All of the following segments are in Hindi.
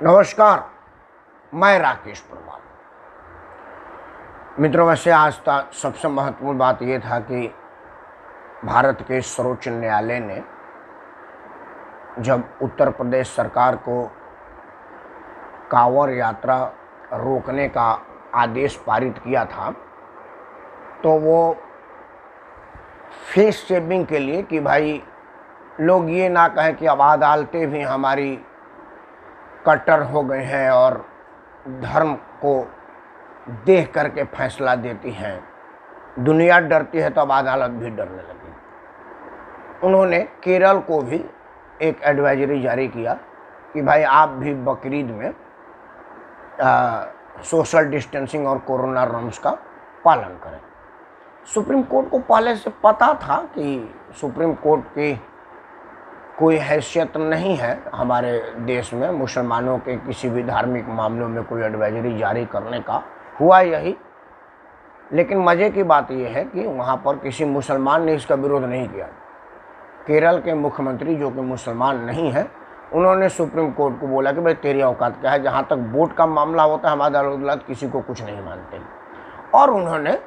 नमस्कार, मैं राकेश प्रभात। मित्रों, वैसे आज तक सबसे महत्वपूर्ण बात यह था कि भारत के सर्वोच्च न्यायालय ने जब उत्तर प्रदेश सरकार को कांवड़ यात्रा रोकने का आदेश पारित किया था, तो वो फेस सेविंग के लिए कि भाई लोग ये ना कहें कि अब अदालतें भी हमारी कट्टर हो गए हैं और धर्म को देख करके फैसला देती हैं, दुनिया डरती है तो अब अदालत भी डरने लगी। उन्होंने केरल को भी एक एडवाइजरी जारी किया कि भाई आप भी बकरीद में सोशल डिस्टेंसिंग और कोरोना रूल्स का पालन करें। सुप्रीम कोर्ट को पहले से पता था कि सुप्रीम कोर्ट की कोई हैसियत नहीं है हमारे देश में मुसलमानों के किसी भी धार्मिक मामलों में कोई एडवाइजरी जारी करने का। हुआ यही, लेकिन मज़े की बात यह है कि वहाँ पर किसी मुसलमान ने इसका विरोध नहीं किया। केरल के मुख्यमंत्री, जो कि मुसलमान नहीं है, उन्होंने सुप्रीम कोर्ट को बोला कि भाई तेरी औकात क्या है, जहाँ तक वोट का मामला होता है हम अदालत किसी को कुछ नहीं मानते। और उन्होंने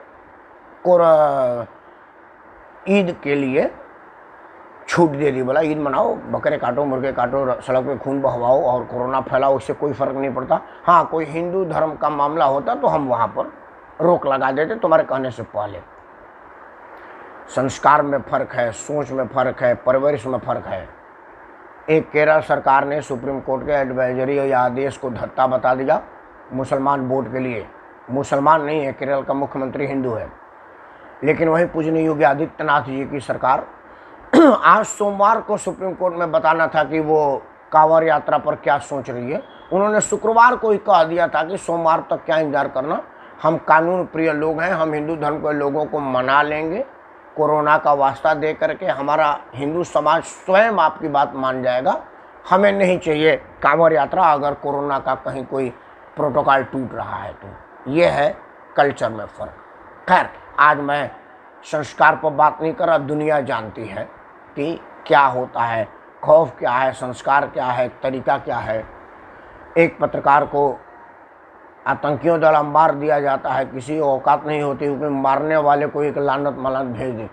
ईद के लिए छूट दे दी। बोला ईद मनाओ, बकरे काटो, मुर्गे काटो, सड़क पे खून बहवाओ और कोरोना फैलाओ, उससे कोई फ़र्क नहीं पड़ता। हाँ, कोई हिंदू धर्म का मामला होता तो हम वहाँ पर रोक लगा देते तुम्हारे कहने से पहले। संस्कार में फ़र्क है, सोच में फ़र्क है, परवरिश में फ़र्क है। एक केरल सरकार ने सुप्रीम कोर्ट के एडवाइजरी या आदेश को धत्ता बता दिया मुसलमान वोट के लिए। मुसलमान नहीं है, केरल का मुख्यमंत्री हिंदू है, लेकिन वहीं पूजनीय योगी आदित्यनाथ जी की सरकार आज सोमवार को सुप्रीम कोर्ट में बताना था कि वो कांवड़ यात्रा पर क्या सोच रही है। उन्होंने शुक्रवार को ही कह दिया था कि सोमवार तक क्या इंतजार करना, हम कानून प्रिय लोग हैं, हम हिंदू धर्म के लोगों को मना लेंगे, कोरोना का वास्ता दे करके हमारा हिंदू समाज स्वयं आपकी बात मान जाएगा। हमें नहीं चाहिए कांवड़ यात्रा अगर कोरोना का कहीं कोई प्रोटोकॉल टूट रहा है तो। ये है कल्चर में फ़र्क। खैर, आज मैं संस्कार पर बात नहीं कर रहा, दुनिया जानती है कि क्या होता है, खौफ क्या है, संस्कार क्या है, तरीका क्या है। एक पत्रकार को आतंकियों द्वारा मार दिया जाता है, किसी औकात नहीं होती क्योंकि मारने वाले को एक लानत मलानत भेज दी,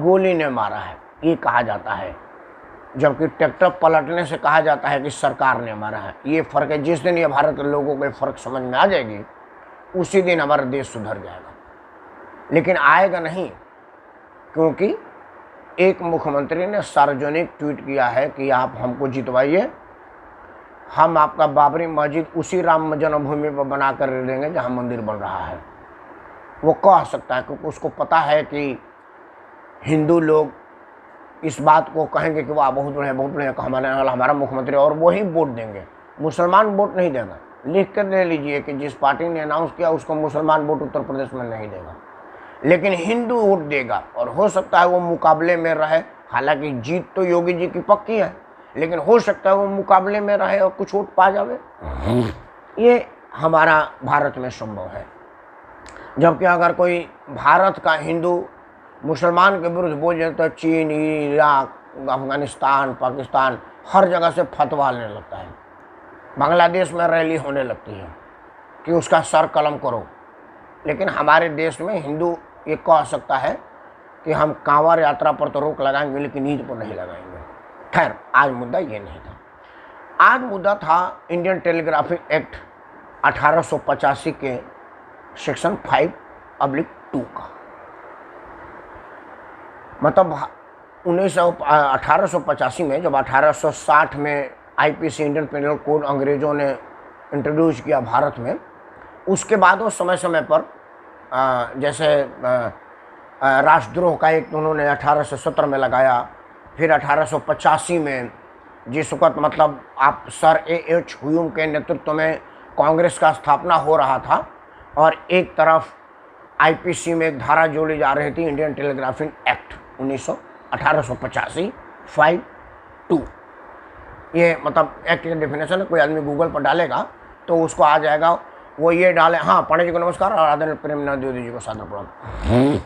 गोली ने मारा है ये कहा जाता है, जबकि ट्रैक्टर पलटने से कहा जाता है कि सरकार ने मारा है। ये फ़र्क है। जिस दिन ये भारत के लोगों को फ़र्क समझ में आ जाएगी उसी दिन हमारा देश सुधर जाएगा, लेकिन आएगा नहीं, क्योंकि एक मुख्यमंत्री ने सार्वजनिक ट्वीट किया है कि आप हमको जितवाइए, हम आपका बाबरी मस्जिद उसी राम जन्मभूमि पर बना कर देंगे जहाँ मंदिर बन रहा है। वो कह सकता है क्योंकि उसको पता है कि हिंदू लोग इस बात को कहेंगे कि वाह बहुत बढ़िया हमारा मुख्यमंत्री, और वही वोट देंगे। मुसलमान वोट नहीं देगा। लिख कर ले लीजिए कि जिस पार्टी ने अनाउंस किया उसको मुसलमान वोट उत्तर प्रदेश में नहीं देगा, लेकिन हिंदू वोट देगा। और हो सकता है वो मुकाबले में रहे, हालांकि जीत तो योगी जी की पक्की है, लेकिन हो सकता है वो मुकाबले में रहे और कुछ वोट पा जावे। ये हमारा भारत में संभव है। जबकि अगर कोई भारत का हिंदू मुसलमान के विरुद्ध बोल जाए तो चीन, इराक, अफगानिस्तान, पाकिस्तान हर जगह से फतवा लेने लगता है। बांग्लादेश में रैली होने लगती है कि उसका सर कलम करो। लेकिन हमारे देश में हिंदू ये कह सकता है कि हम कांवड़ यात्रा पर तो रोक लगाएंगे लेकिन ईद पर नहीं लगाएंगे। खैर, आज मुद्दा ये नहीं था। आज मुद्दा था इंडियन टेलीग्राफिक एक्ट 1885 के सेक्शन 5(2) का। मतलब 1885 में, जब 1860 में आईपीसी इंडियन पेनल कोड अंग्रेज़ों ने इंट्रोड्यूस किया भारत में, उसके बाद वो समय समय पर जैसे राष्ट्रद्रोह का एक उन्होंने 1817 में लगाया, फिर 1885 में जिस वक्त मतलब आप सर एच ह्यूम के नेतृत्व में कांग्रेस का स्थापना हो रहा था और एक तरफ आईपीसी में एक धारा जोड़ी जा रही थी, इंडियन टेलीग्राफिक एक्ट 1885 5(2). ये मतलब एक्ट की डेफिनेशन है, कोई आदमी गूगल पर डालेगा तो उसको आ जाएगा। वो ये डाले, हाँ, पांडे जी को नमस्कार और आदरणीय प्रेमनाथ द्विवेदी जी को सादर प्रणाम।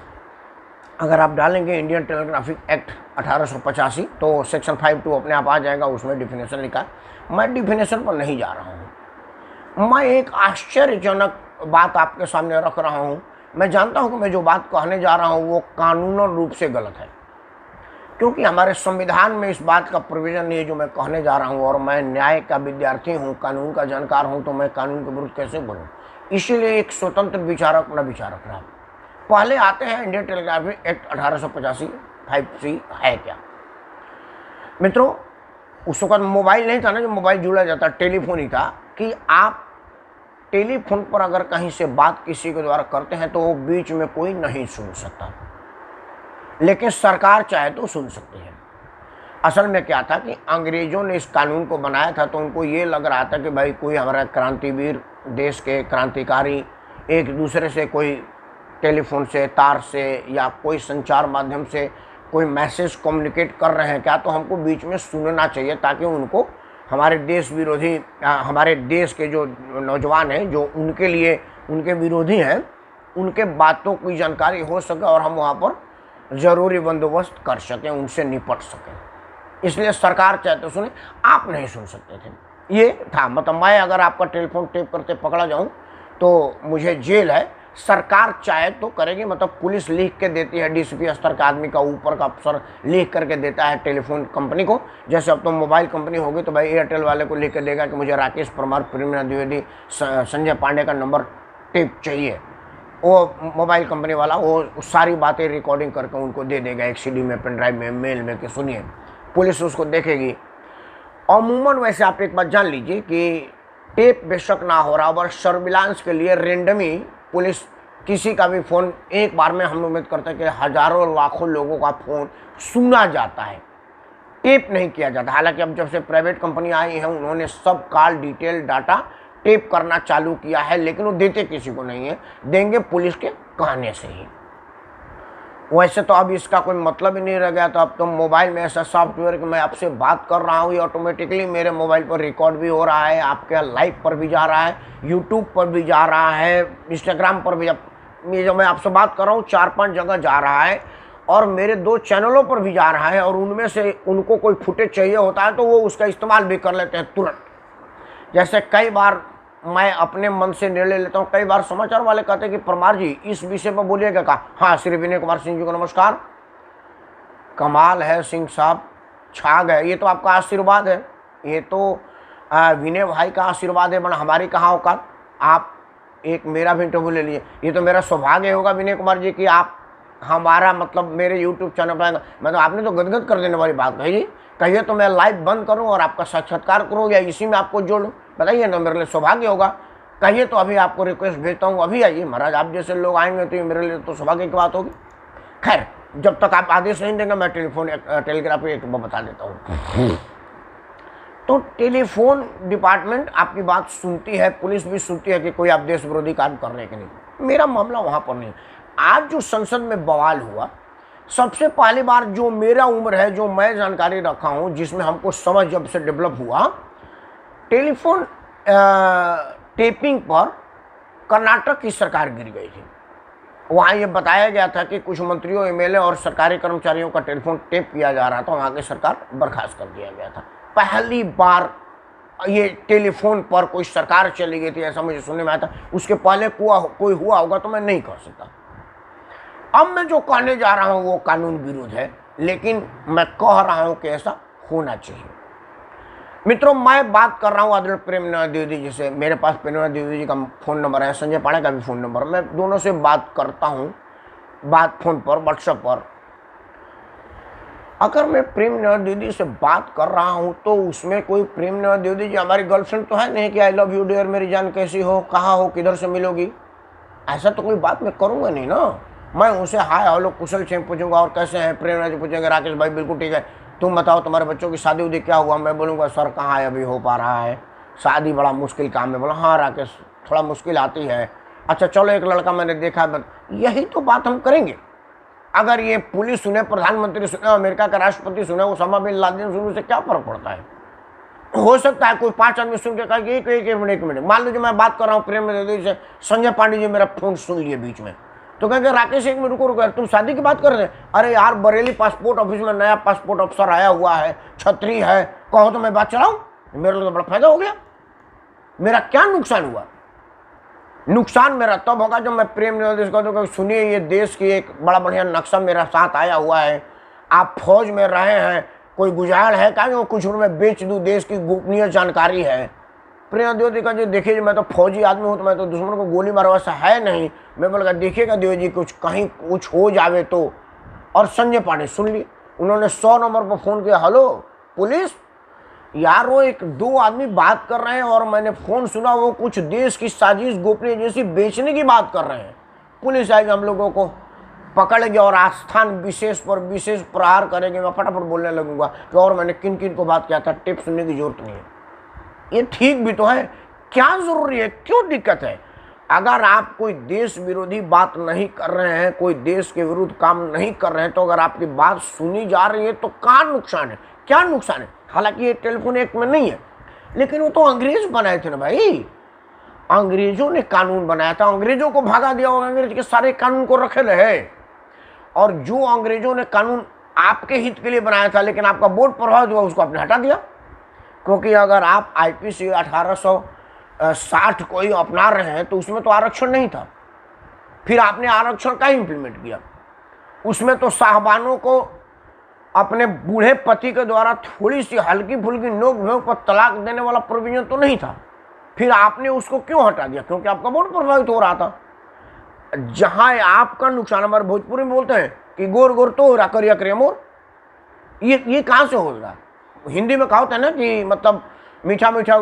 अगर आप डालेंगे इंडियन टेलीग्राफिक एक्ट 1885 तो सेक्शन 5(2) अपने आप आ जाएगा, उसमें डिफिनेशन लिखा है। मैं डिफिनेशन पर नहीं जा रहा हूँ, मैं एक आश्चर्यजनक बात आपके सामने रख रहा हूं। मैं जानता हूं कि मैं जो बात कहने जा रहा हूं वो कानूनन रूप से गलत है, क्योंकि हमारे संविधान में इस बात का प्रोविजन नहीं है जो मैं कहने जा रहा हूं। और मैं न्याय का विद्यार्थी हूं, कानून का जानकार हूं, तो मैं कानून के विरुद्ध कैसे बोलूं। इसीलिए एक स्वतंत्र विचारक न विचारक रहा। पहले आते हैं इंडियन टेलीग्राफी एक्ट 1885 5C है क्या। मित्रों, उस वक्त मोबाइल नहीं था ना, जो मोबाइल जुड़ा जाता, टेलीफोन ही था कि आप टेलीफोन पर अगर कहीं से बात किसी के द्वारा करते हैं तो वो बीच में कोई नहीं सुन सकता, लेकिन सरकार चाहे तो सुन सकती है। असल में क्या था कि अंग्रेजों ने इस कानून को बनाया था तो उनको ये लग रहा था कि भाई कोई हमारा क्रांतिवीर, देश के क्रांतिकारी एक दूसरे से कोई टेलीफोन से, तार से या कोई संचार माध्यम से कोई मैसेज कम्युनिकेट कर रहे हैं क्या, तो हमको बीच में सुनना चाहिए ताकि उनको हमारे देश विरोधी, हमारे देश के जो नौजवान हैं जो उनके लिए उनके विरोधी हैं, उनके बातों की जानकारी हो सके और हम वहाँ पर ज़रूरी बंदोबस्त कर सकें, उनसे निपट सकें। इसलिए सरकार चाहे तो सुने, आप नहीं सुन सकते थे। ये था, मतलब मैं अगर आपका टेलीफोन टेप करते पकड़ा जाऊँ तो मुझे जेल है। सरकार चाहे तो करेगी, मतलब पुलिस लिख के देती है, डीसीपी स्तर का आदमी का ऊपर का अफसर लिख करके देता है टेलीफोन कंपनी को। जैसे अब तो मोबाइल कंपनी होगी तो भाई एयरटेल वाले को लिख के देगा कि मुझे राकेश परमार, प्रेमनाथ द्विवेदी, संजय पांडे का नंबर टेप चाहिए। वो मोबाइल कंपनी वाला वो सारी बातें रिकॉर्डिंग करके उनको दे देगा एक CD में, पेन ड्राइव में, मेल में, कि सुनिए। पुलिस उसको देखेगी। अमूमन वैसे आप एक बात जान लीजिए कि टेप बेशक ना हो रहा, पर सर्विलांस के लिए रेंडमी पुलिस किसी का भी फ़ोन, एक बार में हम उम्मीद करते हैं कि हज़ारों लाखों लोगों का फ़ोन सुना जाता है, टेप नहीं किया जाता। हालांकि अब जब से प्राइवेट कंपनी आई है उन्होंने सब कॉल डिटेल डाटा टेप करना चालू किया है, लेकिन वो देते किसी को नहीं है, देंगे पुलिस के कहने से ही। वैसे तो अब इसका कोई मतलब ही नहीं रह गया। तो अब तो मोबाइल में ऐसा सॉफ्टवेयर कि मैं आपसे बात कर रहा हूँ, ये ऑटोमेटिकली मेरे मोबाइल पर रिकॉर्ड भी हो रहा है, आपके लाइव पर भी जा रहा है, यूट्यूब पर भी जा रहा है, इंस्टाग्राम पर भी। ये जो मैं आपसे बात कर रहा हूँ 4-5 जगह जा रहा है और मेरे 2 चैनलों पर भी जा रहा है। और उनमें से उनको कोई फुटेज चाहिए होता है तो वो उसका इस्तेमाल भी कर लेते हैं तुरंत। जैसे कई बार मैं अपने मन से निर्णय लेता हूँ, कई बार समाचार वाले कहते हैं कि परमार जी इस विषय पर बोलिएगा। कहा हाँ, श्री विनय कुमार सिंह जी को नमस्कार। कमाल है सिंह साहब, छा गए। ये तो आपका आशीर्वाद है, ये तो विनय भाई का आशीर्वाद है, वरना हमारी कहाँ औकात। आप एक मेरा भी इंटरव्यू ले लिए, ये तो मेरा सौभाग्य होगा विनय कुमार जी कि आप हमारा मतलब मेरे यूट्यूब चैनल पर। मतलब आपने तो गदगद कर देने वाली बात कही जी। कहिए तो मैं लाइव बंद करूं और आपका साक्षात्कार करूं या इसी में आपको जोड़ूं, बताइए ना, मेरे लिए सौभाग्य होगा। कहिए तो अभी आपको रिक्वेस्ट भेजता हूं, अभी आइए महाराज। आप जैसे लोग आएंगे तो ये मेरे लिए तो सौभाग्य की बात होगी। खैर, जब तक आप आदेश नहीं देंगे मैं टेलीग्राफी एक बता देता हूँ। तो टेलीफोन डिपार्टमेंट आपकी बात सुनती है, पुलिस भी सुनती है कि कोई आप देश विरोधी काम कर रहे हैं कि नहीं। मेरा मामला वहाँ पर नहीं। आज जो संसद में बवाल हुआ, सबसे पहली बार जो मेरा उम्र है, जो मैं जानकारी रखा हूँ, जिसमें हमको समझ जब से डेवलप हुआ, टेलीफोन टेपिंग पर कर्नाटक की सरकार गिर गई थी। वहाँ ये बताया गया था कि कुछ मंत्रियों, MLA और सरकारी कर्मचारियों का टेलीफोन टेप किया जा रहा था, वहाँ की सरकार बर्खास्त कर दिया गया था। पहली बार ये टेलीफोन पर कोई सरकार चली गई थी, ऐसा मुझे सुनने में आया था। उसके पहले कोई हुआ होगा तो मैं नहीं कह सकता। अब मैं जो कहने जा रहा हूँ वो कानून विरुद्ध है, लेकिन मैं कह रहा हूँ कि ऐसा होना चाहिए। मित्रों, मैं बात कर रहा हूँ आदरणीय प्रेमनाथ द्विवेदी जी से। मेरे पास प्रेमनाथ द्विवेदी जी का फ़ोन नंबर है, संजय पांडे का भी फ़ोन नंबर। मैं दोनों से बात करता हूँ, बात फ़ोन पर, व्हाट्सएप पर। अगर मैं प्रेमनाथ द्विवेदी से बात कर रहा हूँ तो उसमें कोई प्रेमनाथ द्विवेदी जी हमारी गर्लफ्रेंड तो है नहीं कि आई लव यू डियर, मेरी जान कैसी हो, कहाँ हो, किधर से मिलोगी, ऐसा तो कोई बात मैं करूँगा नहीं ना। मैं उनसे हाय हेलो कुशल क्षेम पूछूंगा और कैसे हैं। प्रेमनाथ जी पूछेंगे राकेश भाई बिल्कुल ठीक है, तुम बताओ तुम्हारे बच्चों की शादी उदी क्या हुआ। मैं बोलूँगा सर कहाँ है, अभी हो पा रहा है, शादी बड़ा मुश्किल काम है। बोला हाँ राकेश थोड़ा मुश्किल आती है, अच्छा चलो एक लड़का मैंने देखा है। यही तो बात हम करेंगे। अगर ये पुलिस सुने, प्रधानमंत्री सुने, अमेरिका का राष्ट्रपति सुने, ओसामा बिन लादेन सुने, उससे क्या फर्क पड़ता है। हो सकता है कोई 5 आदमी सुन के कहा एक मिनट। मान लीजिए मैं बात कर रहा हूँ प्रेमनाथ द्विवेदी से, संजय पांडे जी मेरा फोन सुन लिए बीच में, तो कहेंगे राकेश एक मिनट रुको, तुम शादी की बात कर रहे हैं। अरे यार बरेली पासपोर्ट ऑफिस में नया पासपोर्ट अफसर आया हुआ है, छतरी है, कहो तो मैं बात चलाऊं, मेरे लिए तो बड़ा फायदा हो गया। मेरा क्या नुकसान हुआ? नुकसान मेरा तब होगा जब मैं प्रेम निवेदित को तो सुनिए, ये देश की एक बड़ा बढ़िया नक्शा मेरा साथ आया हुआ है, आप फौज में रहे हैं, कोई गुजारिश है क्या वो कुछ मैं बेच दूं, देश की गोपनीय जानकारी है। प्रिय द्विवेदी का जी देखिए, मैं तो फौजी आदमी हूँ, तो मैं तो दुश्मन को गोली मारो ऐसा है नहीं। मैं बोला देखिएगा द्विवेदी जी, कुछ कहीं कुछ हो जावे तो। और संजय पांडे सुन ली, उन्होंने 100 नंबर पर फ़ोन किया, हेलो पुलिस यार, वो एक दो आदमी बात कर रहे हैं और मैंने फ़ोन सुना, वो कुछ देश की साजिश गोपनीय जैसी बेचने की बात कर रहे हैं। पुलिस आएगी, हम लोगों को पकड़ेगी और आस्थान विशेष पर विशेष प्रहार करेंगे। मैं फटाफट बोलने लगूंगा कि और मैंने किन किन को बात किया था, टिप सुनने की जरूरत नहीं है। ये ठीक भी तो है, क्या ज़रूरी है, क्यों दिक्कत है? अगर आप कोई देश विरोधी बात नहीं कर रहे हैं, कोई देश के विरुद्ध काम नहीं कर रहे हैं, तो अगर आपकी बात सुनी जा रही है तो क्या नुकसान है? क्या नुकसान है? हालांकि ये टेलीफोन एक्ट में नहीं है, लेकिन वो तो अंग्रेज बनाए थे ना भाई, अंग्रेजों ने कानून बनाया था, अंग्रेजों को भागा दिया और अंग्रेज के सारे कानून को रखे रहे। और जो अंग्रेजों ने कानून आपके हित के लिए बनाया था, लेकिन आपका वोट प्रभावित हुआ, उसको आपने हटा दिया। क्योंकि अगर आप आईपीसी 1860 को ही अपना रहे हैं तो उसमें तो आरक्षण नहीं था, फिर आपने आरक्षण का इम्प्लीमेंट किया। उसमें तो साहबानों को अपने बूढ़े पति के द्वारा थोड़ी सी हल्की फुल्की नोक झोंक पर तलाक देने वाला प्रोविजन तो नहीं था, फिर आपने उसको क्यों हटा दिया? क्योंकि आपका वोट प्रभावित हो रहा था। जहां आपका नुकसान, हमारे भोजपुरी में बोलते हैं कि गोर गोर तो हो रहा, करिया करिया मोर, ये कहाँ से हो रहा है? हिंदी में कहावत है ना कि मतलब मीठा मीठा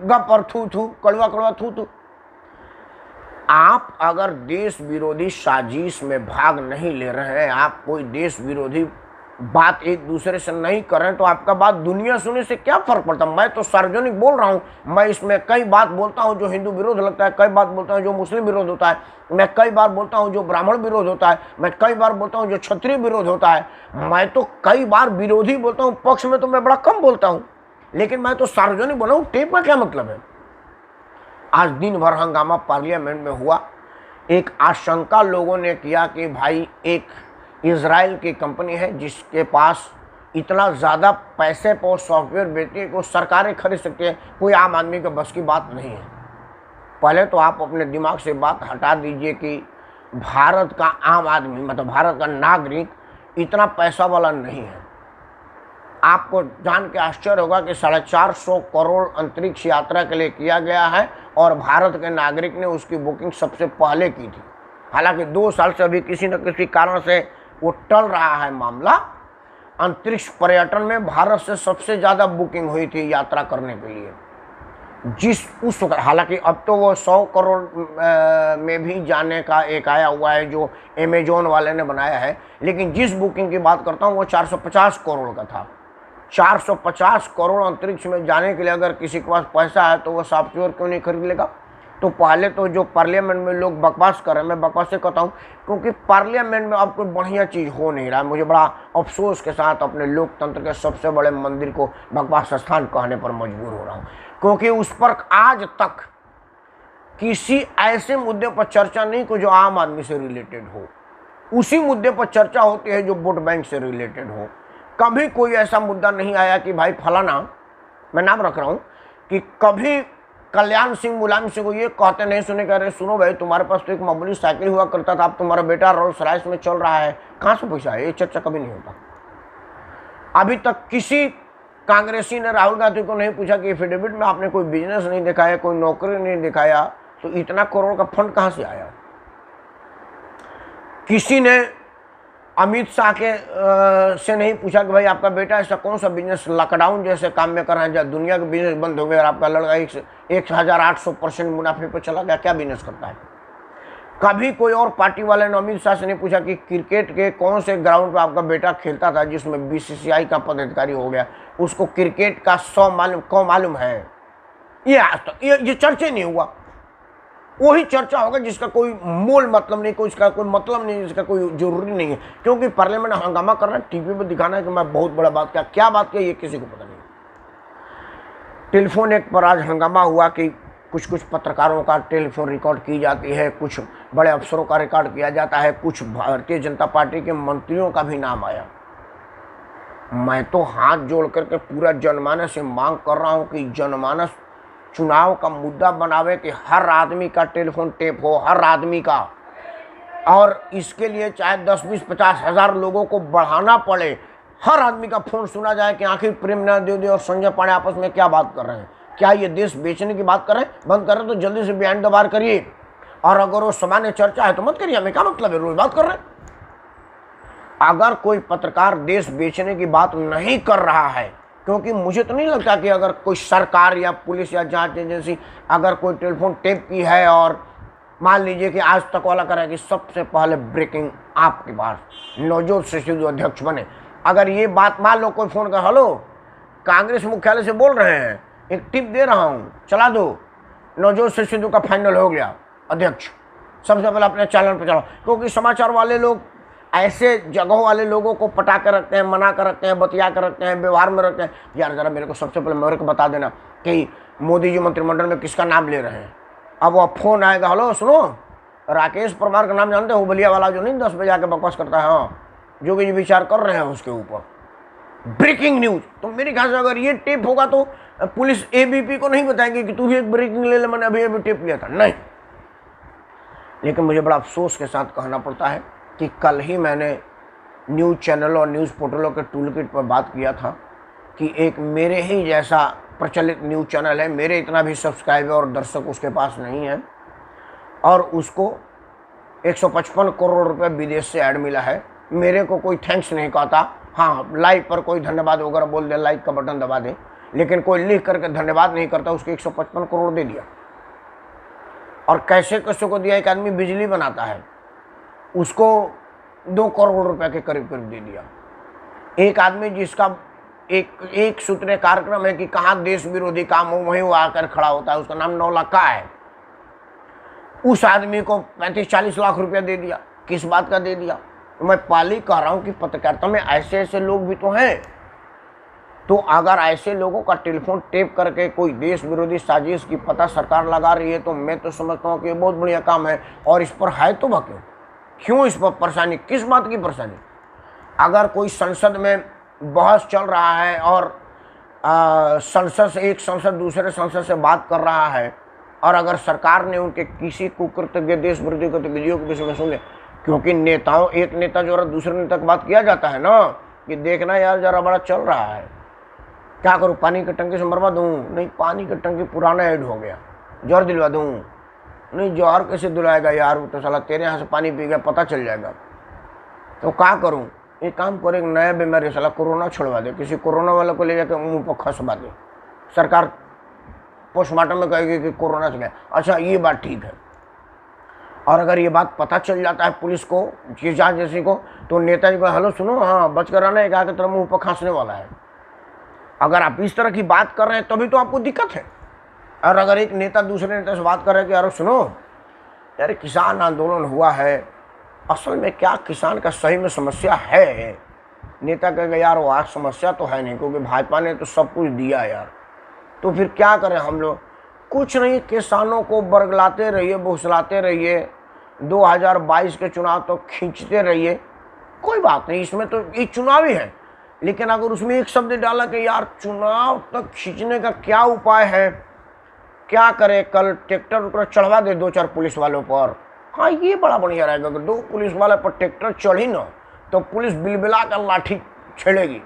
गप और थू थू, कड़वा कड़वा थू थू। आप अगर देश विरोधी साजिश में भाग नहीं ले रहे हैं, आप कोई देश विरोधी बात एक दूसरे से नहीं कर रहे हैं, तो आपका बात दुनिया सुनने से क्या फर्क पड़ता? मैं तो सार्वजनिक बोल रहा हूँ, मैं इसमें कई बात बोलता हूँ जो हिंदू विरोध लगता है, कई बात बोलता हूँ जो मुस्लिम विरोध होता है, मैं कई बार बोलता हूँ जो ब्राह्मण विरोध होता है, मैं कई बार बोलता हूँ जो क्षत्रिय विरोध होता है, मैं तो कई बार विरोधी बोलता हूँ, पक्ष में तो मैं बड़ा कम बोलता हूँ, लेकिन मैं तो सार्वजनिक बोला हूँ। टेप का क्या मतलब है? आज दिन भर हंगामा पार्लियामेंट में हुआ। एक आशंका लोगों ने किया कि भाई एक इजराइल की कंपनी है जिसके पास इतना ज़्यादा पैसे पर सॉफ्टवेयर बेचती है को सरकारें खरीद सकती है, कोई आम आदमी के बस की बात नहीं है। पहले तो आप अपने दिमाग से बात हटा दीजिए कि भारत का आम आदमी, मतलब भारत का नागरिक इतना पैसा वाला नहीं है। आपको जान के आश्चर्य होगा कि 450 करोड़ अंतरिक्ष यात्रा के लिए किया गया है और भारत के नागरिक ने उसकी बुकिंग सबसे पहले की थी। हालांकि 2 साल से अभी किसी न किसी कारण से वो टल रहा है मामला। अंतरिक्ष पर्यटन में भारत से सबसे ज़्यादा बुकिंग हुई थी यात्रा करने के लिए उस वक्त। हालांकि अब तो वो 100 करोड़ में भी जाने का एक आया हुआ है जो अमेजोन वाले ने बनाया है, लेकिन जिस बुकिंग की बात करता हूँ वो 450 करोड़ का था। 450 करोड़ अंतरिक्ष में जाने के लिए अगर किसी के पास पैसा है तो वो सॉफ्टवेयर क्यों नहीं खरीद लेगा? तो पहले तो जो पार्लियामेंट में लोग बकवास कर रहे हैं, मैं बकवास से कहता हूँ क्योंकि पार्लियामेंट में अब कोई बढ़िया चीज़ हो नहीं रहा है। मुझे बड़ा अफसोस के साथ अपने लोकतंत्र के सबसे बड़े मंदिर को बकवास स्थान कहने पर मजबूर हो रहा हूँ, क्योंकि उस पर आज तक किसी ऐसे मुद्दे पर चर्चा नहीं को जो आम आदमी से रिलेटेड हो। उसी मुद्दे पर चर्चा होती है जो वोट बैंक से रिलेटेड हो। कभी कोई ऐसा मुद्दा नहीं आया कि भाई फलाना, मैं नाम रख रहा हूँ, कि कभी कल्याण सिंह मुलायम सिंह को ये कहते नहीं सुने, कह रहे सुनो भाई तुम्हारे पास तो एक मामूली साइकिल हुआ करता था, अब तुम्हारा बेटा रोल्स रॉयस में चल रहा है, कहाँ से पैसा है? ये चर्चा कभी नहीं होता। अभी तक किसी कांग्रेसी ने राहुल गांधी को नहीं पूछा कि एफिडेविट में आपने कोई बिजनेस नहीं दिखाया, कोई नौकरी नहीं दिखाया, तो इतना करोड़ का फंड कहाँ से आया? किसी ने अमित शाह के से नहीं पूछा कि भाई आपका बेटा ऐसा कौन सा बिजनेस लॉकडाउन जैसे काम में कर रहा है जब दुनिया के बिजनेस बंद हो गए और आपका लड़का 1800% मुनाफे पर चला गया, क्या बिजनेस करता है? कभी कोई और पार्टी वाले ने अमित शाह से नहीं पूछा कि क्रिकेट के कौन से ग्राउंड पर आपका बेटा खेलता था जिसमें बीसीसीआई का पदाधिकारी हो गया, उसको क्रिकेट का 100 मालूम है? ये आज तक ये चर्चा नहीं हुआ। वही चर्चा होगा जिसका कोई मूल मतलब नहीं, कोई इसका कोई मतलब नहीं, जिसका कोई जरूरी नहीं है, क्योंकि पार्लियामेंट हंगामा करना है, टीवी पे दिखाना है कि मैं बहुत बड़ा बात किया, क्या बात किया ये किसी को पता नहीं। टेलीफोन एक्ट पर आज हंगामा हुआ कि कुछ पत्रकारों का टेलीफोन रिकॉर्ड की जाती है, कुछ बड़े अफसरों का रिकॉर्ड किया जाता है, कुछ भारतीय जनता पार्टी के मंत्रियों का भी नाम आया। मैं तो हाथ जोड़ करके पूरा जनमानस से मांग कर रहा हूँ कि जनमानस चुनाव का मुद्दा बनावे कि हर आदमी का टेलीफोन टेप हो, हर आदमी का, और इसके लिए चाहे 10, 20, 50 हज़ार लोगों को बढ़ाना पड़े, हर आदमी का फोन सुना जाए कि आखिर प्रेमनाथ द्विवेदी और संजय पांडे आपस में क्या बात कर रहे हैं, क्या ये देश बेचने की बात कर रहे हैं? बंद कर रहे हैं तो जल्दी से बिहाइंड द बार करिए, और अगर वो सामान्य चर्चा है तो मत करिए, हमें क्या मतलब है, रोज बात कर रहे हैं। अगर कोई पत्रकार देश बेचने की बात नहीं कर रहा है, क्योंकि मुझे तो नहीं लगता कि अगर कोई सरकार या पुलिस या जांच एजेंसी अगर कोई टेलीफोन टेप की है और मान लीजिए कि आज तक वाला करे कि सबसे पहले ब्रेकिंग आपके पास नवजोत सिद्धू अध्यक्ष बने, अगर ये बात मान लो कोई फोन कर, हेलो कांग्रेस मुख्यालय से बोल रहे हैं, एक टिप दे रहा हूँ चला दो, नवजोत सिद्धू का फाइनल हो गया अध्यक्ष, सबसे पहले अपने चैनल पर चलाओ। क्योंकि समाचार वाले लोग ऐसे जगहों वाले लोगों को पटा कर रखते हैं, मना कर रखते हैं, बतिया कर रखते हैं, व्यवहार में रखते हैं। यार जरा मेरे को सबसे पहले मेरे को बता देना कि मोदी जी मंत्रिमंडल में किसका नाम ले रहे हैं। अब वो फोन आएगा, हेलो सुनो राकेश परमार का नाम जानते हो, बलिया वाला जो नहीं 10 बजे आके बकवास करता है, हाँ जो कि विचार कर रहे हैं उसके ऊपर ब्रेकिंग न्यूज। तो मेरे ख्याल से अगर ये टेप होगा तो पुलिस एबीपी को नहीं बताएगी कि तू भी एक ब्रेकिंग ले ले, मैंने अभी टेप लिया था, नहीं। लेकिन मुझे बड़ा अफसोस के साथ कहना पड़ता है कि कल ही मैंने न्यूज़ चैनल और न्यूज़ पोर्टलों के टूल किट पर बात किया था कि एक मेरे ही जैसा प्रचलित न्यूज़ चैनल है, मेरे इतना भी सब्सक्राइबर और दर्शक उसके पास नहीं है, और उसको 155 करोड़ रुपए विदेश से ऐड मिला है। मेरे को कोई थैंक्स नहीं कहता, हाँ लाइक पर कोई धन्यवाद वगैरह बोल दे, लाइक का बटन दबा दे, लेकिन कोई लिख करके धन्यवाद नहीं करता। उसके 155 करोड़ दे दिया। और कैसे कैसे को दिया, एक आदमी बिजली बनाता है उसको 2 करोड़ रुपए के करीब करीब दे दिया। एक आदमी जिसका एक सूत्रीय कार्यक्रम है कि कहाँ देश विरोधी काम हो वहीं वो आकर खड़ा होता है, उसका नाम 9 लाख का है, उस आदमी को 35-40 लाख रुपया दे दिया। किस बात का दे दिया? तो मैं पाली कह रहा हूँ कि पत्रकारिता में ऐसे ऐसे लोग भी तो हैं। तो अगर ऐसे लोगों का टेलीफोन टेप करके कोई देश विरोधी साजिश की पता सरकार लगा रही है तो मैं तो समझता हूँ कि ये बहुत बढ़िया काम है। और इस पर है तो क्यों इस पर परेशानी, किस बात की परेशानी? अगर कोई संसद में बहस चल रहा है और संसद से एक संसद दूसरे संसद से बात कर रहा है, और अगर सरकार ने उनके किसी कुकृतज्ञ देश विरोधी गतिविधियों के विषय में सुन लिया, क्योंकि नेताओं एक नेता जो दूसरे नेता की बात किया जाता है ना कि देखना यार जरा बड़ा चल रहा है, क्या करूँ, पानी की टंकी से मरवा दूँ? नहीं, पानी की टंकी पुराना ऐड हो गया, जहर दिलवा दूँ? नहीं, जहर कैसे दिलाएगा यार, वो तो साला तेरे यहाँ से पानी पी गया पता चल जाएगा। तो क्या करूँ? एक काम करो, एक नया बीमारी साला कोरोना छुड़वा दे, किसी कोरोना वाले को ले जाकर मुँह पर खसवा दे, सरकार पोस्टमार्टम में कहेगी कि कोरोना से गया। अच्छा ये बात ठीक है। और अगर ये बात पता चल जाता है पुलिस को, चीफ जांच जैसी को, तो नेताजी को हेलो सुनो, हाँ बच कर आना, एक आके तरह मुँह पर खांसने वाला है। अगर आप इस तरह की बात कर रहे हैं तभी तो आपको दिक्कत है। और अगर एक नेता दूसरे नेता से बात कर रहे हैं कि यार सुनो यार किसान आंदोलन हुआ है, असल में क्या किसान का सही में समस्या है? नेता कहेगा यार वो आज समस्या तो है नहीं, क्योंकि भाजपा ने तो सब कुछ दिया यार, तो फिर क्या करें हम लोग? कुछ नहीं, किसानों को बरगलाते रहिए, भुसलाते रहिए, 2022 के चुनाव तो खींचते रहिए, कोई बात नहीं, इसमें तो ये चुनाव ही है। लेकिन अगर उसमें एक शब्द डाला कि यार चुनाव तक खींचने का क्या उपाय है, क्या करे, कल ट्रैक्टर चढ़वा दे 2-4 पुलिस वालों पर, हाँ ये बड़ा बढ़िया रहेगा। अगर 2 पुलिस वाले पर ट्रैक्टर चढ़ी ना तो पुलिस बिलबिला कर लाठी छेड़ेगी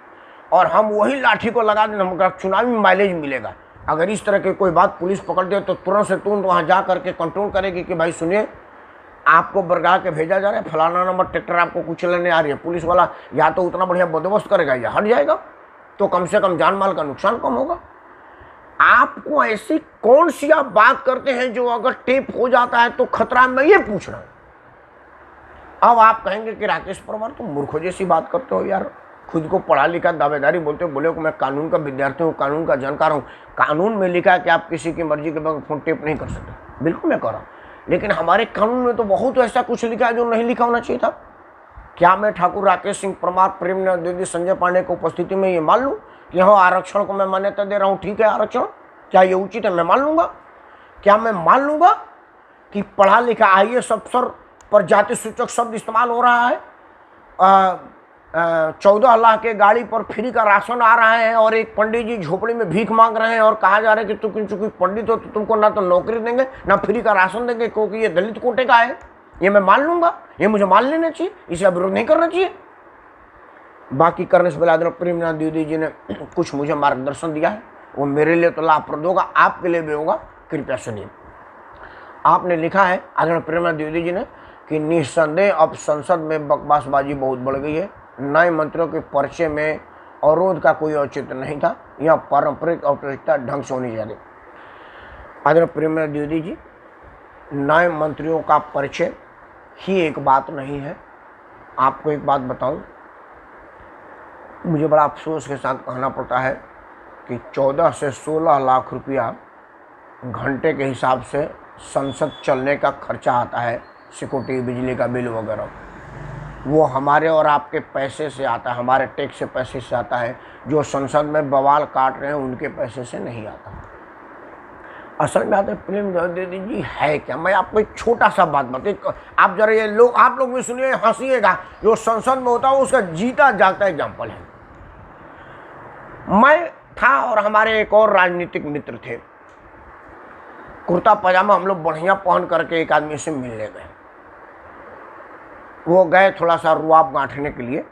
और हम वही लाठी को लगा दें, हमको चुनावी माइलेज मिलेगा। अगर इस तरह की कोई बात पुलिस पकड़ दे तो तुरंत से तुरंत वहाँ जा करके कंट्रोल करेगी कि भाई सुनिए आपको बरगा के भेजा जा रहा है, फलाना नंबर ट्रैक्टर आपको कुछ लेने आ रही है। पुलिस वाला या तो उतना बढ़िया बंदोबस्त करेगा या हट जाएगा, तो कम से कम जान माल का नुकसान कम होगा। आपको ऐसी कौन सी आप बात करते हैं जो अगर टेप हो जाता है तो खतरा? मैं ये पूछ रहा हूं। अब आप कहेंगे कि राकेश परमार तुम मूर्खों जैसी बात करते हो यार, खुद को पढ़ा लिखा दावेदारी बोलते हो, बोले कि मैं कानून का विद्यार्थी हूँ, कानून का जानकार हूँ। कानून में लिखा है कि आप किसी की मर्जी के बगैर फोन टेप नहीं कर सकते, बिल्कुल मैं कह रहा हूँ, लेकिन हमारे कानून में तो बहुत ऐसा कुछ लिखा है जो नहीं लिखा होना चाहिए था। क्या मैं ठाकुर राकेश सिंह परमार, प्रेमनाथ द्विवेदी, संजय पांडे की उपस्थिति में ये मान लूँ कि हाँ आरक्षण को मैं मान्यता दे रहा हूँ, ठीक है आरक्षण, क्या ये उचित है? मैं मान लूँगा। क्या मैं मान लूँगा कि पढ़ा लिखा IAS अफसर पर जाति सूचक शब्द इस्तेमाल हो रहा है 14 लाख के गाड़ी पर फ्री का राशन आ रहा है और एक पंडित जी झोपड़ी में भीख मांग रहे हैं और कहा जा रहा है कि तुम चूंकि पंडित हो तो तुमको ना तो नौकरी देंगे ना फ्री का राशन देंगे, क्योंकि ये दलित कोटे का है। ये मैं मान लूंगा, ये मुझे मान लेना चाहिए, इसका विरोध नहीं करना चाहिए। बाकी करने से पहले आदरणीय प्रेमनाथ द्विवेदी जी ने कुछ मुझे मार्गदर्शन दिया है, वो मेरे लिए तो लाभप्रद होगा, आपके लिए भी होगा, कृपया सुनिए। आपने लिखा है आदरणीय प्रेमनाथ द्विवेदी जी ने कि निस्संदेह अब संसद में बकवासबाजी बहुत बढ़ गई है। नए मंत्रियों के परिचय में अवरोध का कोई औचित्य नहीं था, यह पारंपरिक औपचारिकता ढंग से होनी चाहिए। आदरणीय प्रेमनाथ द्विवेदी जी, नए मंत्रियों का परिचय ही एक बात नहीं है। आपको एक बात बताऊं, मुझे बड़ा अफसोस के साथ कहना पड़ता है कि 14 से 16 लाख रुपया घंटे के हिसाब से संसद चलने का खर्चा आता है, सिक्योरिटी, बिजली का बिल वगैरह, वो हमारे और आपके पैसे से आता है, हमारे टैक्स से पैसे से आता है। जो संसद में बवाल काट रहे हैं उनके पैसे से नहीं आता। असल में आते प्रेमनाथ द्विवेदी जी है क्या, मैं आपको एक छोटा सा बात बताऊं, आप जरा ये लोग, आप लोग भी सुनिए, हंसीएगा। जो संसद में होता है उसका जीता जागता एग्जाम्पल है। मैं था और हमारे एक और राजनीतिक मित्र थे, कुर्ता पजामा हम लोग बढ़िया पहन करके एक आदमी से मिलने गए। वो गए थोड़ा सा रुआब गांठने के लिए।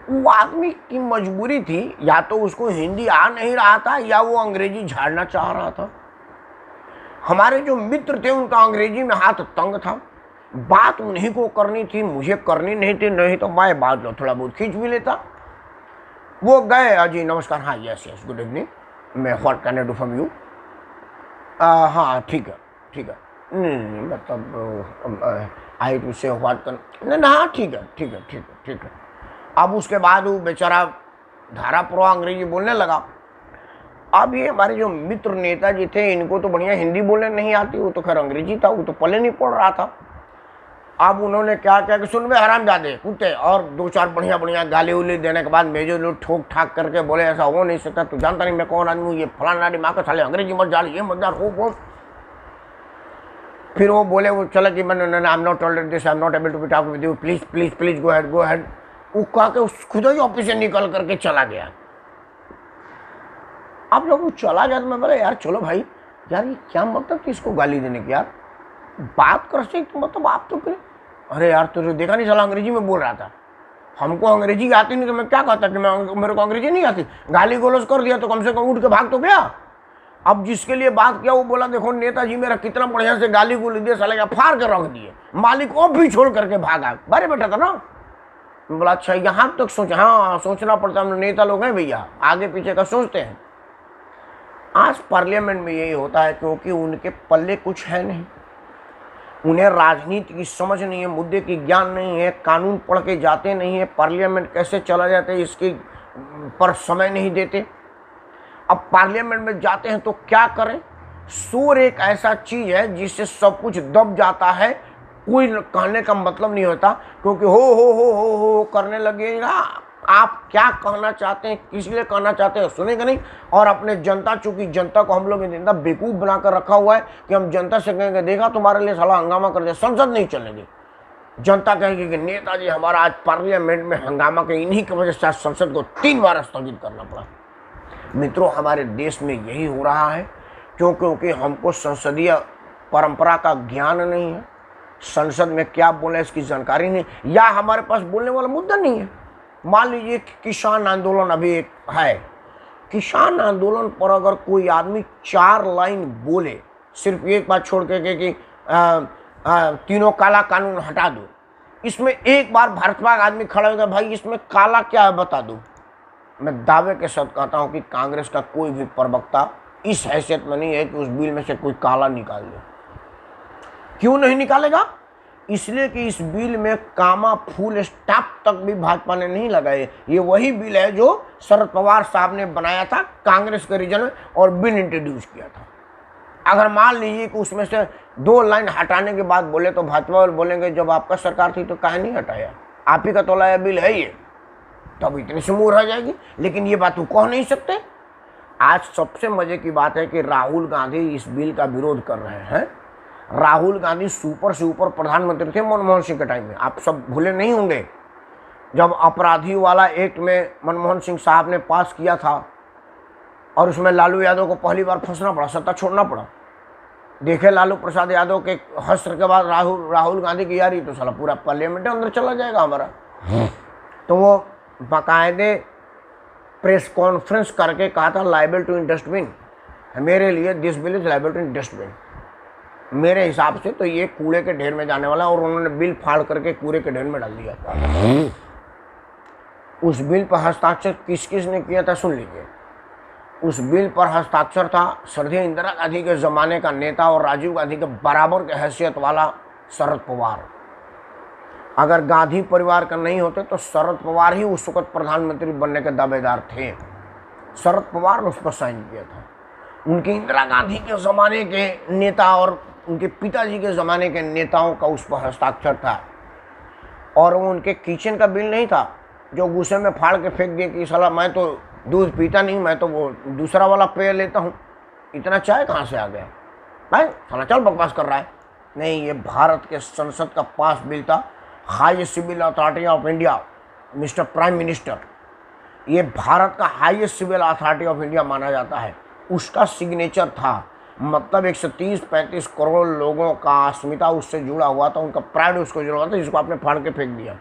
वो आदमी की मजबूरी थी, या तो उसको हिंदी आ नहीं रहा था या वो अंग्रेजी झाड़ना चाह रहा था। हमारे जो मित्र थे उनका अंग्रेजी में हाथ तंग था, बात उन्हीं को करनी थी, मुझे करनी नहीं थी, नहीं तो मैं बात जो थोड़ा बहुत खींच भी लेता। वो गए, अजी नमस्कार, हाँ यस यस गुड इवनिंग, मैं what can I do from you, हाँ ठीक है ठीक है, नहीं मतलब आई टू से व्हाट कैन, नहीं हाँ ठीक है ठीक है ठीक है ठीक है। अब उसके बाद वो बेचारा धारापुरा अंग्रेजी बोलने लगा। अब ये हमारे जो मित्र नेताजी थे, इनको तो बढ़िया हिंदी बोलने नहीं आती, वो तो खैर अंग्रेजी था, वो तो पले नहीं पड़ रहा था। अब उन्होंने क्या किया कि सुन बे हरामजादे कुत्ते, और 2-4 बढ़िया बढ़िया गाली उली देने के बाद मेजो लोग ठोक ठाक करके बोले ऐसा हो नहीं सकता, तू जानता नहीं मैं कौन आदमी हूँ, ये फलाना दिमाग का साले अंग्रेजी मत डाल, ये मत डाल, हो। फिर वो बोले, वो चला कि मैंने I am not tolerate this, I am not able to be talk with you, please please please go head go head. वो कहा के खुद ही ऑफिस से निकल करके चला गया। आप लोग वो चला गया तो मैं बोला यार चलो भाई, यार ये क्या मतलब कि इसको गाली देने की, यार बात कर सकते मतलब आप तो फिर, अरे यार तुझे देखा नहीं साला अंग्रेजी में बोल रहा था, हमको अंग्रेजी आती नहीं तो मैं क्या कहता कि मेरे को अंग्रेजी नहीं आती, गाली गलौज कर दिया तो कम से कम उठ के भाग तो गया। अब जिसके लिए बात किया वो बोला देखो नेताजी मेरा कितना बढ़िया से गाली गुली दिए, साले का फाड़ कर रख दिए, मालिक को भी छोड़ करके भागा। बारे बेटा था ना, बोला अच्छा यहाँ तक सोचा, हाँ सोचना पड़ता है, हम नेता लोग हैं भैया, आगे पीछे का सोचते हैं। आज पार्लियामेंट में यही होता है क्योंकि उनके पल्ले कुछ है नहीं, उन्हें राजनीति की समझ नहीं है, मुद्दे की ज्ञान नहीं है, कानून पढ़ के जाते नहीं है, पार्लियामेंट कैसे चला जाता है इसकी पर समय नहीं देते। अब पार्लियामेंट में जाते हैं तो क्या करें, शोर एक ऐसा चीज है जिससे सब कुछ दब जाता है, कोई कहने का मतलब नहीं होता, क्योंकि हो करने लगेगा। आप क्या कहना चाहते हैं, किस लिए कहना चाहते हैं सुनेगा नहीं। और अपने जनता, चूंकि जनता को हम लोग इतना बेवकूफ़ बनाकर रखा हुआ है कि हम जनता से कहेंगे देखा तुम्हारे लिए साला हंगामा कर दिया, संसद नहीं चलेगी। जनता कहेगी कि नेताजी हमारा आज पार्लियामेंट में हंगामा के इन्हीं की वजह से संसद को 3 बार स्थगित करना पड़ा। मित्रों हमारे देश में यही हो रहा है क्योंकि हमको संसदीय परंपरा का ज्ञान नहीं है, संसद में क्या बोले इसकी जानकारी नहीं, या हमारे पास बोलने वाला मुद्दा नहीं है। मान लीजिए किसान आंदोलन अभी एक है, किसान आंदोलन पर अगर कोई आदमी 4 लाइन बोले, सिर्फ एक बात छोड़ के कि तीनों काला कानून हटा दो, इसमें एक बार भाजपा का आदमी खड़ा होगा भाई इसमें काला क्या है बता दो, मैं दावे के साथ कहता हूं कि कांग्रेस का कोई भी प्रवक्ता इस हैसियत में नहीं है कि उस बिल में से कोई काला निकाल दे। क्यों नहीं निकालेगा? इसलिए कि इस बिल में कामा फुल स्टॉप तक भी भाजपा ने नहीं लगाए। ये वही बिल है जो शरद पवार साहब ने बनाया था कांग्रेस के रीजन में और बिल इंट्रोड्यूस किया था। अगर मान लीजिए कि उसमें से 2 लाइन हटाने के बाद बोले तो भाजपा वाले बोलेंगे जब आपका सरकार थी तो काहे नहीं हटाया, आप ही का तो लाया बिल है ये, तब इतनी सी मुहर आ जाएगी। लेकिन ये बात वो कह नहीं सकते। आज सबसे मजे की बात है कि राहुल गांधी इस बिल का विरोध कर रहे हैं। राहुल गांधी सुपर से ऊपर प्रधानमंत्री थे मनमोहन सिंह के टाइम में, आप सब भूले नहीं होंगे। जब अपराधी वाला एक्ट में मनमोहन सिंह साहब ने पास किया था और उसमें लालू यादव को पहली बार फंसना पड़ा, सत्ता छोड़ना पड़ा। देखे लालू प्रसाद यादव के हस्त्र के बाद राहुल गांधी की यारी, तो साला पूरा पार्लियामेंट अंदर चला जाएगा हमारा। तो वो बाकायदे प्रेस कॉन्फ्रेंस करके कहा था लाइबल टू इन डस्टबिन, मेरे लिए this bill is liable to in dustbin. मेरे हिसाब से तो ये कूड़े के ढेर में जाने वाला, और उन्होंने बिल फाड़ करके कूड़े के ढेर में डाल दिया। उस बिल पर हस्ताक्षर किस किस ने किया था सुन लीजिए। उस बिल पर हस्ताक्षर था श्रद्धेय इंदिरा गांधी के ज़माने का नेता और राजीव गांधी के बराबर के हैसियत वाला शरद पवार। अगर गांधी परिवार का नहीं होते तो शरद पवार ही उस वक्त प्रधानमंत्री बनने के दावेदार थे। शरद पवार ने उस पर साइन किया था। उनकी इंदिरा गांधी के ज़माने के नेता और उनके पिताजी के ज़माने के नेताओं का उस पर हस्ताक्षर था। और वो उनके किचन का बिल नहीं था जो गुस्से में फाड़ के फेंक दिए कि साला मैं तो दूध पीता नहीं, मैं तो वो दूसरा वाला पेय लेता हूँ, इतना चाय कहाँ से आ गया भाई, साला चल बकवास कर रहा है। नहीं, ये भारत के संसद का पास बिल था। Highest civil authority of India, mister prime minister, ये भारत का highest civil authority of India माना जाता है, उसका सिग्नेचर था। मतलब 130-135 करोड़ लोगों का अस्मिता उससे जुड़ा हुआ था, उनका प्राइड उसको जुड़ा हुआ था, जिसको आपने फाड़ के फेंक दिया।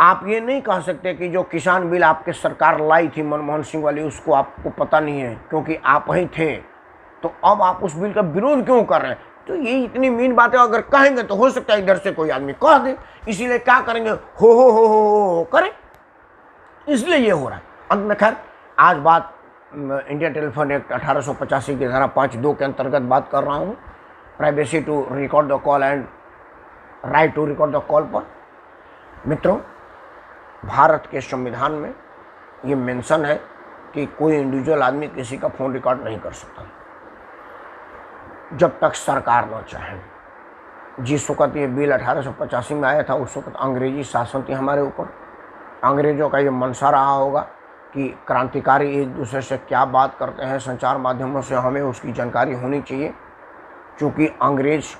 आप ये नहीं कह सकते कि जो किसान बिल आपके सरकार लाई थी मनमोहन सिंह वाली, उसको आपको पता नहीं है क्योंकि आप ही थे, तो अब आप उस बिल का विरोध क्यों कर रहे हैं। तो ये इतनी मीन बातें अगर कहेंगे तो हो सकता है इधर से कोई आदमी कह दे, इसीलिए क्या करेंगे, हो करें, इसलिए ये हो रहा है। अंत में खैर आज बात इंडिया टेलीफोन एक्ट 1885 की धारा 5(2) के अंतर्गत बात कर रहा हूँ, privacy to record the call and right to record the call पर। मित्रों, भारत के संविधान में ये मेंशन है कि कोई इंडिविजुअल आदमी किसी का फ़ोन रिकॉर्ड नहीं कर सकता जब तक सरकार न चाहे। जिस वक्त ये बिल 1885 में आया था उस वक्त अंग्रेजी शासन थी हमारे ऊपर। अंग्रेज़ों का ये मनसा रहा होगा कि क्रांतिकारी एक दूसरे से क्या बात करते हैं संचार माध्यमों से, हमें उसकी जानकारी होनी चाहिए। क्योंकि अंग्रेज़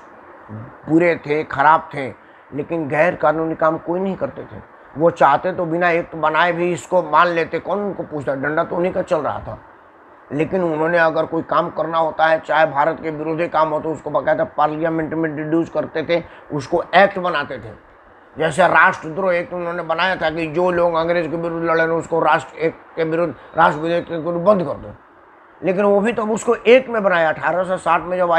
बुरे थे, ख़राब थे, लेकिन गैर कानूनी काम कोई नहीं करते थे। वो चाहते तो बिना एक्ट बनाए भी इसको मान लेते, कौन उनको पूछता, डंडा तो उन्हीं का चल रहा था। लेकिन उन्होंने अगर कोई काम करना होता है, चाहे भारत के विरोधी काम हो, तो उसको बाकायदा पार्लियामेंट में इंट्रोड्यूस करते थे, उसको एक्ट बनाते थे। जैसे राष्ट्रद्रोह एक्ट उन्होंने बनाया था कि जो लोग अंग्रेज के विरुद्ध लड़े उसको राष्ट्र एक्ट के विरुद्ध, राष्ट्र विरोधी के विरुद्ध बंद कर दो। लेकिन वो भी तो उसको एक में बनाया। 1860 में जब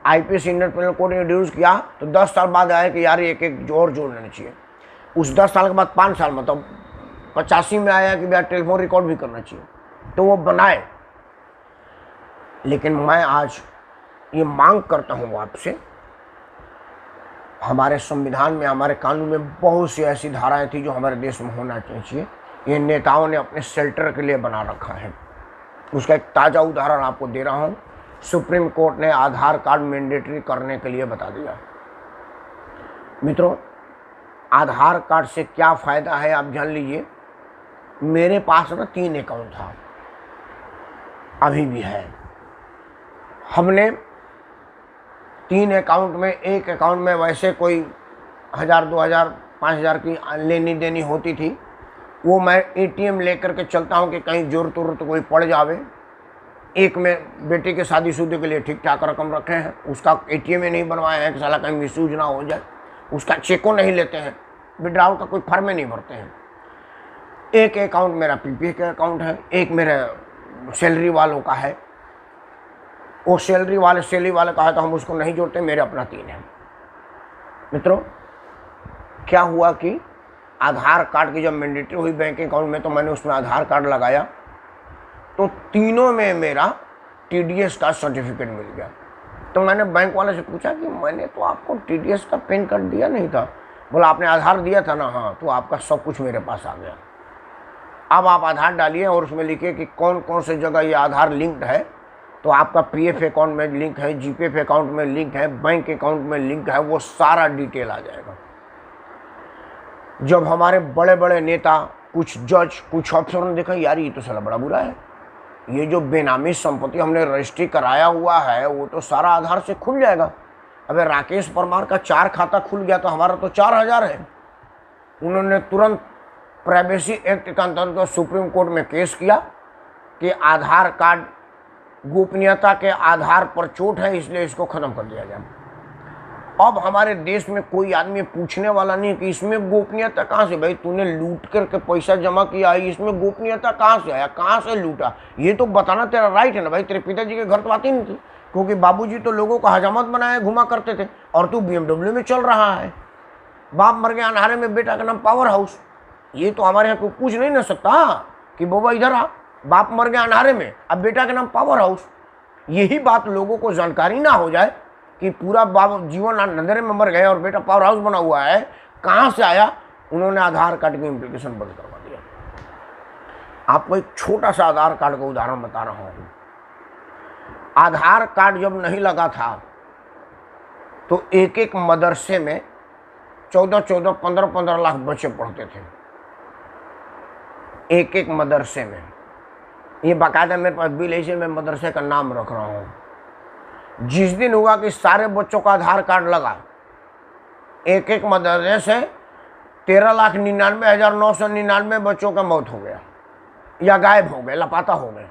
IPC इंडियन पेनल कोड ने इंट्रोड्यूस किया तो 10 साल बाद आया कि यार एक जोड़ जोड़ना चाहिए। उस 10 साल के बाद 5 साल मतलब 85 में आया कि यार टेलीफोन रिकॉर्ड भी करना चाहिए, तो वो बनाए। लेकिन मैं आज ये मांग करता हूँ आपसे, हमारे संविधान में, हमारे कानून में बहुत सी ऐसी धाराएं थी जो हमारे देश में होना चाहिए। ये नेताओं ने अपने शेल्टर के लिए बना रखा है। उसका एक ताज़ा उदाहरण आपको दे रहा हूँ। सुप्रीम कोर्ट ने आधार कार्ड मैंडेटरी करने के लिए बता दिया। मित्रों, आधार कार्ड से क्या फ़ायदा है आप जान लीजिए। मेरे पास ना 3 अकाउंट था, अभी भी है। हमने 3 अकाउंट में, एक अकाउंट में वैसे कोई 1000, 2000, 5000 की लेनी देनी होती थी, वो मैं ATM लेकर के चलता हूँ कि कहीं ज़रूरत कोई पड़ जावे। एक में बेटे के शादीशुदी के लिए ठीक ठाक रकम रखे हैं, उसका ATM ही नहीं बनवाया है कि साला कहीं मिसयूज ना हो जाए। उसका चेको नहीं लेते हैं, विड्रॉल का कोई फॉर्म नहीं भरते हैं। एक अकाउंट मेरा PPF का अकाउंट है, एक मेरे सैलरी वालों का है। वो सैलरी वाले का है तो हम उसको नहीं जोड़ते, मेरे अपना 3 है। मित्रों, क्या हुआ कि आधार कार्ड की जब मैंडेटरी हुई बैंक अकाउंट में, तो मैंने उसमें आधार कार्ड लगाया, तो तीनों में मेरा TDS का सर्टिफिकेट मिल गया। तो मैंने बैंक वाले से पूछा कि मैंने तो आपको TDS का पैन कार्ड दिया नहीं था। बोला आपने आधार दिया था ना, हाँ, तो आपका सब कुछ मेरे पास आ गया। अब आप आधार डालिए और उसमें लिखिए कि कौन कौन से जगह ये आधार लिंक्ड है। तो आपका PF अकाउंट में लिंक है, GPF अकाउंट में लिंक है, बैंक अकाउंट में लिंक है, वो सारा डिटेल आ जाएगा। जब हमारे बड़े बड़े नेता, कुछ जज, कुछ अफसरों ने देखा यार ये तो साला बड़ा बुरा है, ये जो बेनामी संपत्ति हमने रजिस्ट्री कराया हुआ है वो तो सारा आधार से खुल जाएगा। अबे राकेश परमार का 4 खाता खुल गया तो हमारा तो 4000 है। उन्होंने तुरंत प्राइवेसी एक्ट के अंतर्गत सुप्रीम कोर्ट में केस किया कि आधार कार्ड गोपनीयता के आधार पर चोट है, इसलिए इसको खत्म कर दिया जाए। अब हमारे देश में कोई आदमी पूछने वाला नहीं कि इसमें गोपनीयता कहाँ से, भाई तूने लूट करके पैसा जमा किया है, इसमें गोपनीयता कहाँ से आया, कहाँ से लूटा, ये तो बताना तेरा राइट है ना भाई। तेरे पिताजी के घर तो आती नहीं थी, क्योंकि बाबूजी तो लोगों को हजामत बनाए घुमा करते थे, और तू BMW में चल रहा है। बाप मर गया अंधारे में, बेटा का नाम पावर हाउस। ये तो हमारे यहाँ कोई पूछ नहीं ना सकता कि बाबा इधर आ, बाप मर गया अंधारे में, अब बेटा का नाम पावर हाउस। यही बात लोगों को जानकारी ना हो जाए कि पूरा बाप जीवन अंधेरे में मर गए और बेटा पावर हाउस बना हुआ है, कहाँ से आया। उन्होंने आधार कार्ड की इम्प्लीकेशन बंद करवा दिया। आपको एक छोटा सा आधार कार्ड का उदाहरण बता रहा हूँ। आधार कार्ड जब नहीं लगा था तो एक एक मदरसे में 14-14, 15-15 लाख बच्चे पढ़ते थे, एक एक मदरसे में। ये बाकायदा मेरे पास बिल है, इसे मैं मदरसे का नाम रख रहा हूँ। जिस दिन हुआ कि सारे बच्चों का आधार कार्ड लगा, एक एक मदरसे से 13,99,999 बच्चों का मौत हो गया या गायब हो गए, लापता हो गए।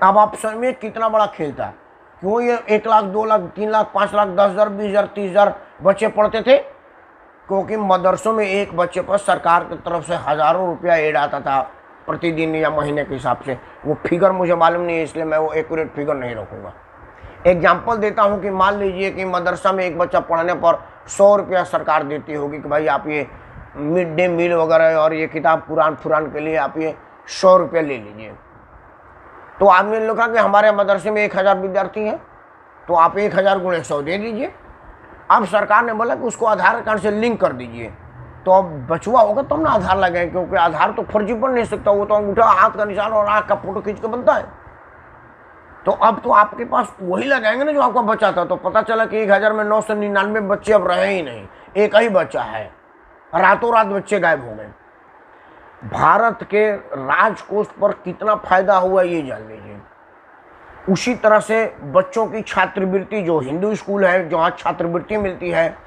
अब आप समझिए कितना बड़ा खेल था। क्यों? ये 1 लाख, 2 लाख, 3 लाख, 5 लाख, 10,000, 20,000, 30,000 बच्चे पढ़ते थे, क्योंकि मदरसों में एक बच्चे पर सरकार की तरफ से हज़ारों रुपया एड आता था प्रतिदिन या महीने के हिसाब से। वो फिगर मुझे मालूम नहीं है, इसलिए मैं वो एक्यूरेट फिगर नहीं रखूँगा। एग्जाम्पल देता हूँ कि मान लीजिए कि मदरसा में एक बच्चा पढ़ने पर 100 रुपया सरकार देती होगी कि भाई आप ये मिड डे मील वगैरह और ये किताब कुरान फुरान के लिए आप ये 100 रुपया ले लीजिए। तो आदमी ने लिखा कि हमारे मदरसे में 1,000 विद्यार्थी हैं, तो आप 1,000 गुणे 100 दे दीजिए। अब सरकार ने बोला कि उसको आधार कार्ड से लिंक कर दीजिए, तो अब बचुआ होगा तब ना आधार लगे, क्योंकि आधार तो फर्जी बन नहीं सकता, वो तो अंगूठा, हाथ का निशान और आँख का फोटो खींच के बनता है। तो अब तो आपके पास वही लगाएंगे ना जो आपका बच्चा था। तो पता चला कि 1,000 में 999 बच्चे अब रहे ही नहीं, एक ही बच्चा है, रातों रात बच्चे गायब हो गए। भारत के राजकोष पर कितना फायदा हुआ ये जान लीजिए। उसी तरह से बच्चों की छात्रवृत्ति, जो हिंदू स्कूल है जहाँ छात्रवृत्ति मिलती है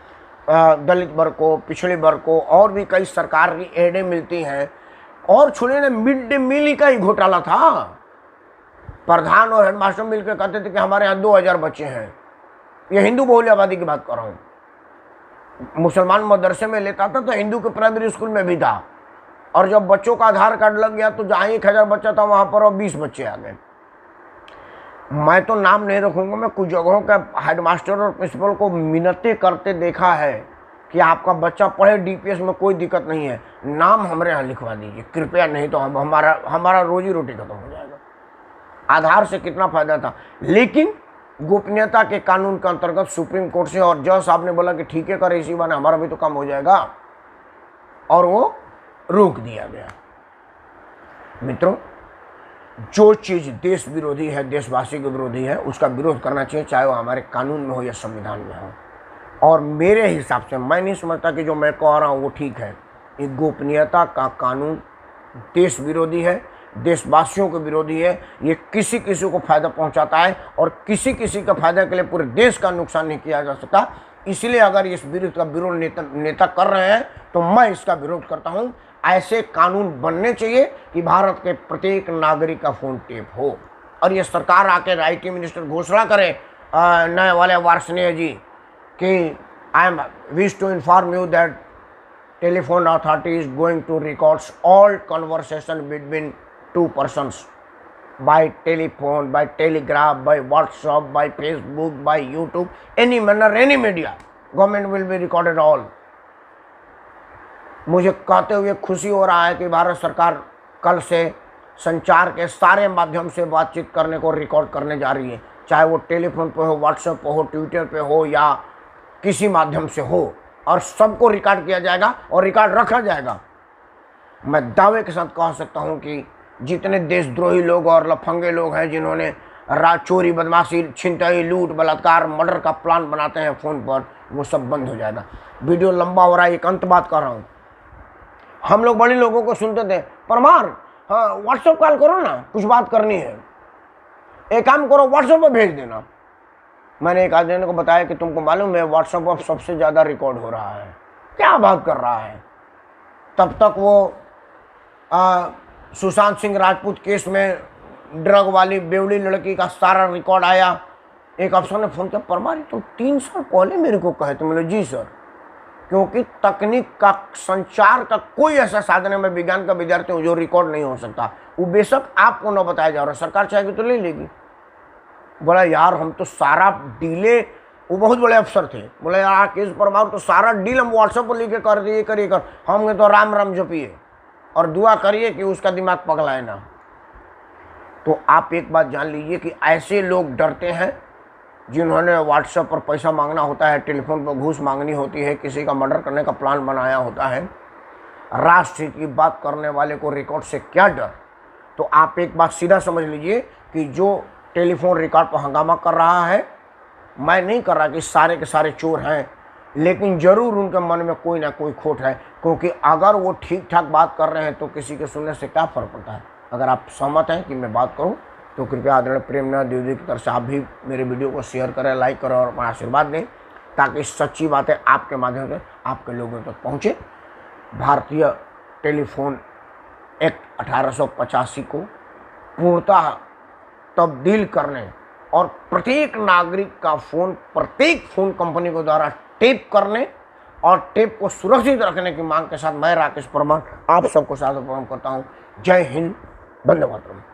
दलित वर्ग को, पिछड़े वर्ग को, और भी कई सरकार की एडें मिलती हैं। और छोड़े ना, मिड डे मील का ही घोटाला था। प्रधान और हेडमास्टर मिलकर कहते थे कि हमारे यहाँ 2,000 बच्चे हैं। ये हिंदू बहुल आबादी की बात कर रहा हूँ। मुसलमान मदरसे में लेता था तो हिंदू के प्राइमरी स्कूल में भी था, और जब बच्चों का आधार कार्ड लग गया तो जहाँ 1,000 बच्चा था वहाँ पर और 20 बच्चे आ गए। मैं तो नाम नहीं रखूँगा, मैं कुछ जगहों का हेडमास्टर और प्रिंसिपल को मिन्नतें करते देखा है कि आपका बच्चा पढ़े DPS में कोई दिक्कत नहीं है, नाम हमारे यहाँ लिखवा दीजिए कृपया, नहीं तो हमारा रोजी रोटी खत्म हो जाएगा। आधार से कितना फायदा था, लेकिन गोपनीयता के कानून के अंतर्गत सुप्रीम कोर्ट से और जज साहब ने बोला कि ठीक है करे, इसी बहाने हमारा भी तो काम हो जाएगा, और वो रोक दिया गया। मित्रों, जो चीज़ देश विरोधी है, देशवासी के विरोधी है, उसका विरोध करना चाहिए, चाहे वो हमारे कानून में हो या संविधान में हो। और मेरे हिसाब से मैं नहीं समझता कि जो मैं कह रहा हूँ वो ठीक है। ये गोपनीयता का कानून देश विरोधी है, देशवासियों के विरोधी है। ये किसी किसी को फायदा पहुंचाता है, और किसी किसी का फायदा के लिए पूरे देश का नुकसान नहीं किया जा सकता। इसलिए अगर इस विरोध का विरोध नेता कर रहे हैं तो मैं इसका विरोध करता हूं। ऐसे कानून बनने चाहिए कि भारत के प्रत्येक नागरिक का फोन टेप हो। और ये सरकार आके IT मिनिस्टर घोषणा करे, नए वाले वार्षणीय जी, कि I am wish to inform you that telephone authority is going to records all conversation between 2 persons by telephone, by telegraph, by WhatsApp, by Facebook, by YouTube, any manner, any media, government will be recorded all। मुझे कहते हुए खुशी हो रहा है कि भारत सरकार कल से संचार के सारे माध्यम से बातचीत करने को रिकॉर्ड करने जा रही है, चाहे वो टेलीफोन पे हो, व्हाट्सएप पे हो, ट्विटर पे हो, या किसी माध्यम से हो, और सबको रिकॉर्ड किया जाएगा और रिकॉर्ड रखा जाएगा। मैं दावे के साथ कह सकता हूँ कि जितने देशद्रोही लोग और लफंगे लोग हैं जिन्होंने चोरी, बदमाशी, छिनतई, लूट, बलात्कार, मर्डर का प्लान बनाते हैं फ़ोन पर, वो सब बंद हो जाएगा। वीडियो लंबा हो रहा है, एक अंत बात कर रहा हूँ। हम लोग बड़े लोगों को सुनते थे, परमार हाँ व्हाट्सएप कॉल करो ना, कुछ बात करनी है, एक काम करो व्हाट्सएप पर भेज देना। मैंने एक आदमी को बताया कि तुमको मालूम है व्हाट्सएप पर सबसे ज़्यादा रिकॉर्ड हो रहा है। क्या बात कर रहा है। तब तक वो सुशांत सिंह राजपूत केस में ड्रग वाली बेवड़ी लड़की का सारा रिकॉर्ड आया। एक अफसर ने फोन किया, परमारी तुम 3 साल पहले मेरे को कहे थे। बोले जी सर, क्योंकि तकनीक का, संचार का कोई ऐसा साधन है, मैं विज्ञान का विद्यार्थी हूँ, जो रिकॉर्ड नहीं हो सकता। वो बेशक आपको न बताया जा रहा, सरकार चाहेगी तो ले लेगी। बोला यार हम तो सारा डीले, वो बहुत बड़े अफसर थे, बोले यार राकेश परमार तो सारा डील हम व्हाट्सएप पर लिख के कर दिए, करिए कर। हम तो राम राम जपिए और दुआ करिए कि उसका दिमाग पगलाए ना। तो आप एक बात जान लीजिए कि ऐसे लोग डरते हैं जिन्होंने व्हाट्सएप पर पैसा मांगना होता है, टेलीफोन पर घूस मांगनी होती है, किसी का मर्डर करने का प्लान बनाया होता है। राष्ट्र की बात करने वाले को रिकॉर्ड से क्या डर। तो आप एक बात सीधा समझ लीजिए कि जो टेलीफोन रिकॉर्ड पर हंगामा कर रहा है, मैं नहीं कर रहा कि सारे के सारे चोर हैं, लेकिन ज़रूर उनके मन में कोई ना कोई खोट है। क्योंकि अगर वो ठीक ठाक बात कर रहे हैं तो किसी के सुनने से क्या फ़र्क पड़ता है। अगर आप सहमत हैं कि मैं बात करूं तो कृपया आदरणीय प्रेमनाथ द्विवेदी की तरफ से आप भी मेरे वीडियो को शेयर करें, लाइक करें और अपना आशीर्वाद दें, ताकि सच्ची बातें आपके माध्यम से आपके लोगों तक पहुँचे। भारतीय टेलीफोन एक्ट 1885 को पूर्णतः तब्दील करने और प्रत्येक नागरिक का फ़ोन प्रत्येक फ़ोन कंपनी को द्वारा टेप करने और टेप को सुरक्षित रखने की मांग के साथ मैं राकेश परमार आप सबको सादर प्रणाम करता हूँ। जय हिंद, वंदे मातरम।